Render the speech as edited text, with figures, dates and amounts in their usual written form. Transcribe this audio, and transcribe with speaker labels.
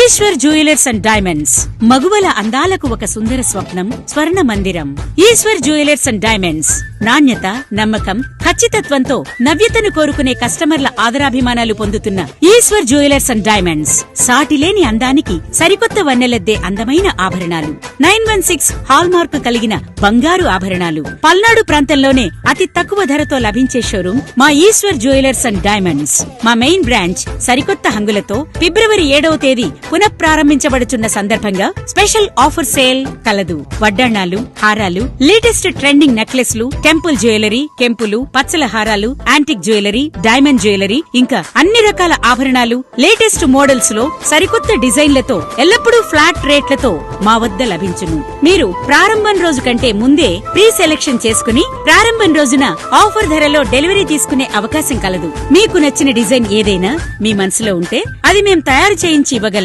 Speaker 1: Eshwar jewellers and diamonds మగువల అందాలకు ఒక సుందర స్వప్నం, స్వర్ణ మందిరం. ఈశ్వర్ జ్యువెలర్స్ అండ్ డైమండ్స్ నాణ్యత, నమ్మకం, ఖచ్చితత్వంతో నవ్యతను కోరుకునే కస్టమర్ల ఆదరాభిమానాలు పొందుతున్న ఈశ్వర్ జ్యువెలర్స్ అండ్ డైమండ్స్ సాటిలేని అందానికి సరికొత్త వన్నెలద్దే అందమైన ఆభరణాలు. 916 హాల్ మార్కు కలిగిన బంగారు ఆభరణాలు. పల్నాడు ప్రాంతంలోనే అతి తక్కువ ధరతో లభించే షోరూం మా ఈశ్వర్ జ్యువెలర్స్ అండ్ డైమండ్స్. మా మెయిన్ బ్రాంచ్ సరికొత్త హంగులతో ఫిబ్రవరి 7వ తేదీ పునఃప్రారంభించబడుచున్న సందర్భంగా స్పెషల్ ఆఫర్ సేల్ కలదు. వడ్డాణాలు, హారాలు, లేటెస్ట్ ట్రెండింగ్ నెక్లెస్లు, టెంపుల్ జ్యువెలరీ, కెంపులు, పచ్చల హారాలు, యాంటిక్ జ్యువెలరీ, డైమండ్ జ్యువెలరీ, ఇంకా అన్ని రకాల ఆభరణాలు లేటెస్ట్ మోడల్స్ లో సరికొత్త డిజైన్లతో ఎల్లప్పుడూ ఫ్లాట్ రేట్లతో మా వద్ద లభించును. మీరు ప్రారంభం రోజు కంటే ముందే ప్రీ సెలెక్షన్ చేసుకుని ప్రారంభం రోజున ఆఫర్ ధరలో డెలివరీ తీసుకునే అవకాశం కలదు. మీకు నచ్చిన డిజైన్ ఏదైనా మీ మనసులో ఉంటే అది మేం తయారు చేయించి ఇవ్వగలం.